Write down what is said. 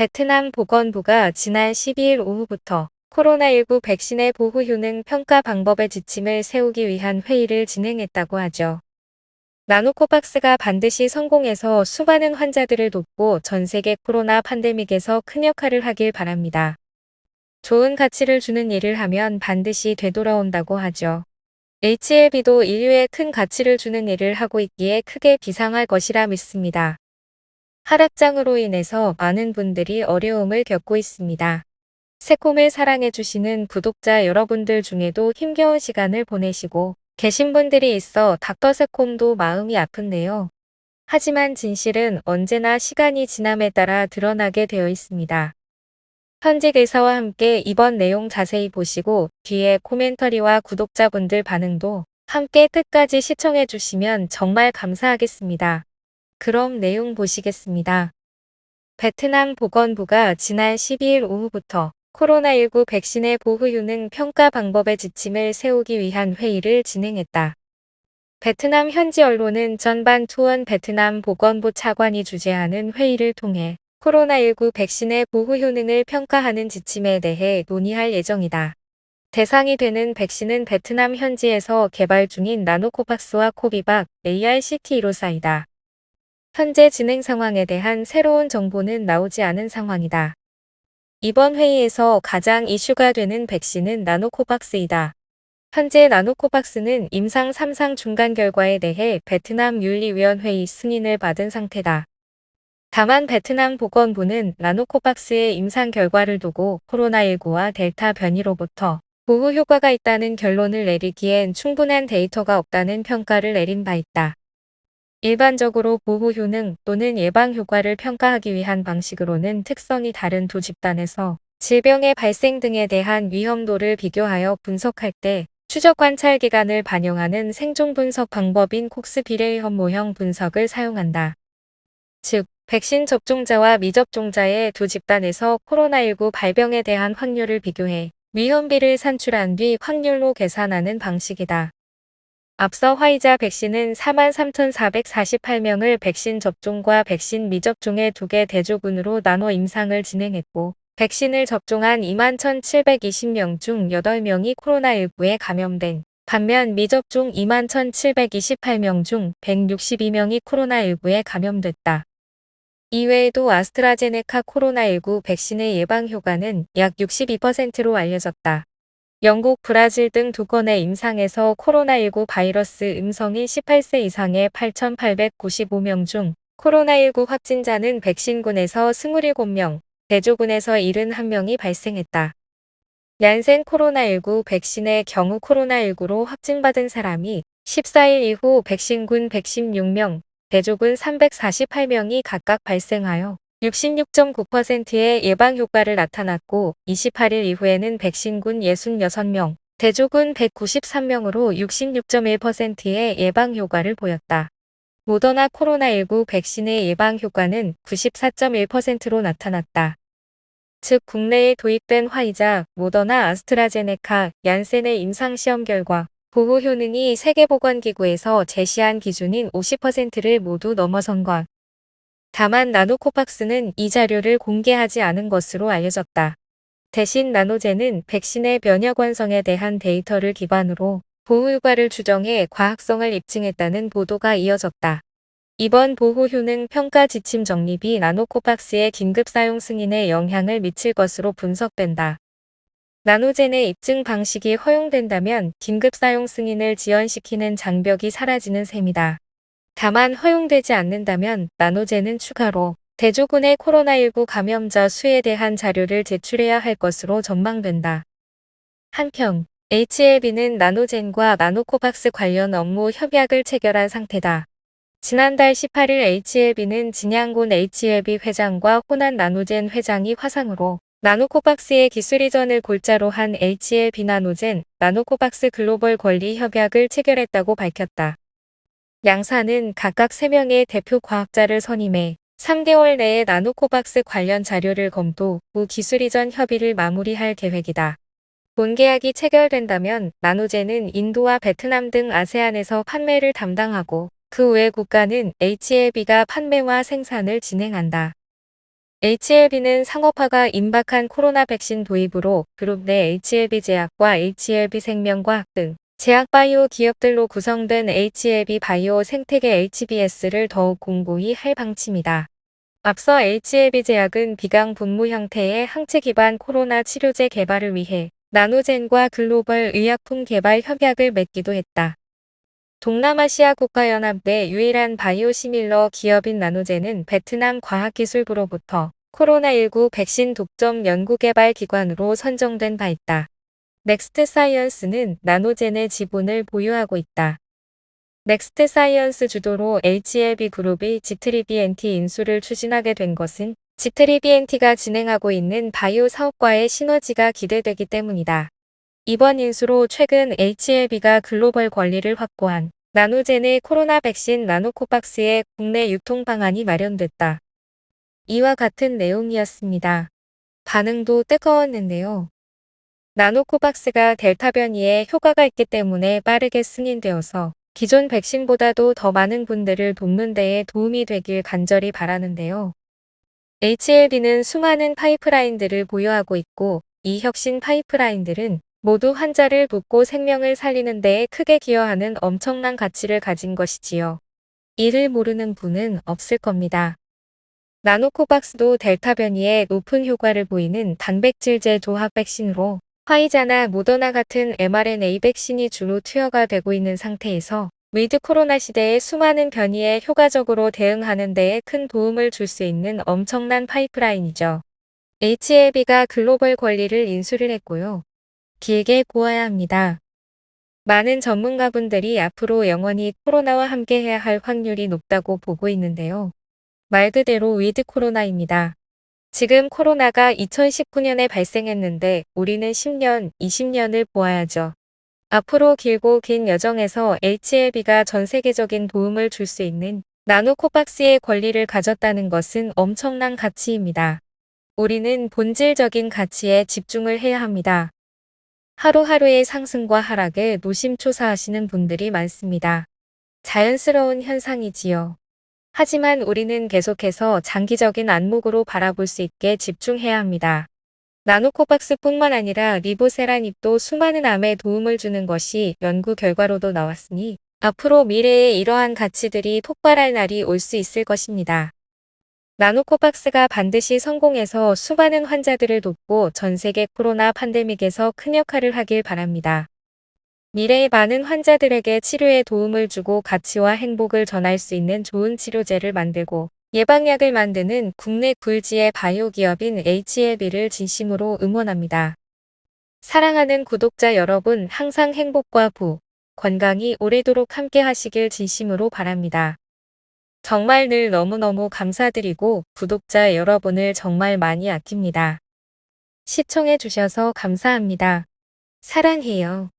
베트남 보건부가 지난 12일 오후부터 코로나19 백신의 보호 효능 평가 방법의 지침을 세우기 위한 회의를 진행했다고 하죠. 나노코박스가 반드시 성공해서 수많은 환자들을 돕고 전 세계 코로나 팬데믹에서 큰 역할을 하길 바랍니다. 좋은 가치를 주는 일을 하면 반드시 되돌아온다고 하죠. HLB도 인류에 큰 가치를 주는 일을 하고 있기에 크게 비상할 것이라 믿습니다. 하락장으로 인해서 많은 분들이 어려움을 겪고 있습니다. 새콤을 사랑해주시는 구독자 여러분들 중에도 힘겨운 시간을 보내시고 계신 분들이 있어 닥터 새콤도 마음이 아픈데요. 하지만 진실은 언제나 시간이 지남에 따라 드러나게 되어 있습니다. 현직 의사와 함께 이번 내용 자세히 보시고 뒤에 코멘터리와 구독자분들 반응도 함께 끝까지 시청해 주시면 정말 감사하겠습니다. 그럼 내용 보시겠습니다. 베트남 보건부가 지난 12일 오후부터 코로나19 백신의 보호 효능 평가 방법의 지침을 세우기 위한 회의를 진행했다. 베트남 현지 언론은 전반 투원 베트남 보건부 차관이 주재하는 회의를 통해 코로나19 백신의 보호 효능을 평가하는 지침에 대해 논의할 예정이다. 대상이 되는 백신은 베트남 현지에서 개발 중인 나노코박스와 코비박 ARCT154이다. 현재 진행 상황에 대한 새로운 정보는 나오지 않은 상황이다. 이번 회의에서 가장 이슈가 되는 백신은 나노코박스이다. 현재 나노코박스는 임상 3상 중간 결과에 대해 베트남 윤리위원회의 승인을 받은 상태다. 다만 베트남 보건부는 나노코박스의 임상 결과를 두고 코로나19와 델타 변이로부터 보호 효과가 있다는 결론을 내리기엔 충분한 데이터가 없다는 평가를 내린 바 있다. 일반적으로 보호 효능 또는 예방 효과를 평가하기 위한 방식으로는 특성이 다른 두 집단에서 질병의 발생 등에 대한 위험도를 비교하여 분석할 때 추적 관찰 기간을 반영하는 생존 분석 방법인 콕스 비례위험 모형 분석을 사용한다. 즉, 백신 접종자와 미접종자의 두 집단에서 코로나19 발병에 대한 확률을 비교해 위험비를 산출한 뒤 확률로 계산하는 방식이다. 앞서 화이자 백신은 43,448명을 백신 접종과 백신 미접종의 두 개 대조군으로 나눠 임상을 진행했고, 백신을 접종한 21,720명 중 8명이 코로나19에 감염된 반면 미접종 21,728명 중 162명이 코로나19에 감염됐다. 이외에도 아스트라제네카 코로나19 백신의 예방 효과는 약 62%로 알려졌다. 영국, 브라질 등 두 건의 임상에서 코로나19 바이러스 음성인 18세 이상의 8,895명 중 코로나19 확진자는 백신군에서 27명, 대조군에서 71명이 발생했다. 얀센 코로나19 백신의 경우 코로나19로 확진받은 사람이 14일 이후 백신군 116명, 대조군 348명이 각각 발생하여 66.9%의 예방 효과를 나타났고 28일 이후에는 백신군 66명, 대조군 193명으로 66.1%의 예방 효과를 보였다. 모더나 코로나19 백신의 예방 효과는 94.1%로 나타났다. 즉 국내에 도입된 화이자, 모더나, 아스트라제네카, 얀센의 임상시험 결과 보호 효능이 세계보건기구에서 제시한 기준인 50%를 모두 넘어선 것. 다만 나노코박스는 이 자료를 공개하지 않은 것으로 알려졌다. 대신 나노젠은 백신의 면역 완성에 대한 데이터를 기반으로 보호 효과를 추정해 과학성을 입증했다는 보도가 이어졌다. 이번 보호 효능 평가 지침 정립이 나노코박스의 긴급 사용 승인에 영향을 미칠 것으로 분석된다. 나노젠의 입증 방식이 허용된다면 긴급 사용 승인을 지연시키는 장벽이 사라지는 셈이다. 다만 허용되지 않는다면 나노젠은 추가로 대조군의 코로나19 감염자 수에 대한 자료를 제출해야 할 것으로 전망된다. 한편 HLB는 나노젠과 나노코박스 관련 업무 협약을 체결한 상태다. 지난달 18일 HLB는 진양곤 HLB 회장과 호난 나노젠 회장이 화상으로 나노코박스의 기술 이전을 골자로 한 HLB 나노젠, 나노코박스 글로벌 권리 협약을 체결했다고 밝혔다. 양사는 각각 3명의 대표 과학자를 선임해 3개월 내에 나노코박스 관련 자료를 검토 후 기술 이전 협의를 마무리할 계획이다. 본 계약이 체결된다면 나노젠은 인도와 베트남 등 아세안에서 판매를 담당하고 그 외 국가는 HLB가 판매와 생산을 진행한다. HLB는 상업화가 임박한 코로나 백신 도입으로 그룹 내 HLB 제약과 HLB 생명과학 등 제약바이오 기업들로 구성된 HLB 바이오 생태계 HBS를 더욱 공고히 할 방침이다. 앞서 HLB 제약은 비강 분무 형태의 항체 기반 코로나 치료제 개발을 위해 나노젠과 글로벌 의약품 개발 협약을 맺기도 했다. 동남아시아 국가연합 내 유일한 바이오시밀러 기업인 나노젠은 베트남 과학기술부로부터 코로나19 백신 독점 연구개발 기관으로 선정된 바 있다. 넥스트 사이언스는 나노젠의 지분을 보유하고 있다. 넥스트 사이언스 주도로 HLB 그룹이 G3BNT 인수를 추진하게 된 것은 G3BNT가 진행하고 있는 바이오 사업과의 시너지가 기대되기 때문이다. 이번 인수로 최근 HLB가 글로벌 권리를 확보한 나노젠의 코로나 백신 나노코박스의 국내 유통 방안이 마련됐다. 이와 같은 내용이었습니다. 반응도 뜨거웠는데요. 나노코박스가 델타 변이에 효과가 있기 때문에 빠르게 승인되어서 기존 백신보다도 더 많은 분들을 돕는 데에 도움이 되길 간절히 바라는데요. HLB는 수많은 파이프라인들을 보유하고 있고 이 혁신 파이프라인들은 모두 환자를 돕고 생명을 살리는 데에 크게 기여하는 엄청난 가치를 가진 것이지요. 이를 모르는 분은 없을 겁니다. 나노코박스도 델타 변이에 높은 효과를 보이는 단백질제 조합 백신으로 화이자나 모더나 같은 mRNA 백신이 주로 투여가 되고 있는 상태에서 위드 코로나 시대의 수많은 변이에 효과적으로 대응하는 데에 큰 도움을 줄 수 있는 엄청난 파이프라인이죠. HLB가 글로벌 권리를 인수를 했고요. 길게 보아야 합니다. 많은 전문가분들이 앞으로 영원히 코로나와 함께해야 할 확률이 높다고 보고 있는데요. 말 그대로 위드 코로나입니다. 지금 코로나가 2019년에 발생했는데 우리는 10년, 20년을 보아야죠. 앞으로 길고 긴 여정에서 HLB가 전 세계적인 도움을 줄 수 있는 나노코박스의 권리를 가졌다는 것은 엄청난 가치입니다. 우리는 본질적인 가치에 집중을 해야 합니다. 하루하루의 상승과 하락에 노심초사하시는 분들이 많습니다. 자연스러운 현상이지요. 하지만 우리는 계속해서 장기적인 안목으로 바라볼 수 있게 집중해야 합니다. 나노코박스뿐만 아니라 리보세라닙도 수많은 암에 도움을 주는 것이 연구 결과로도 나왔으니 앞으로 미래에 이러한 가치들이 폭발할 날이 올 수 있을 것입니다. 나노코박스가 반드시 성공해서 수많은 환자들을 돕고 전 세계 코로나 팬데믹에서 큰 역할을 하길 바랍니다. 미래의 많은 환자들에게 치료에 도움을 주고 가치와 행복을 전할 수 있는 좋은 치료제를 만들고 예방약을 만드는 국내 굴지의 바이오 기업인 HLB를 진심으로 응원합니다. 사랑하는 구독자 여러분, 항상 행복과 건강이 오래도록 함께 하시길 진심으로 바랍니다. 정말 늘 너무너무 감사드리고 구독자 여러분을 정말 많이 아낍니다. 시청해 주셔서 감사합니다. 사랑해요.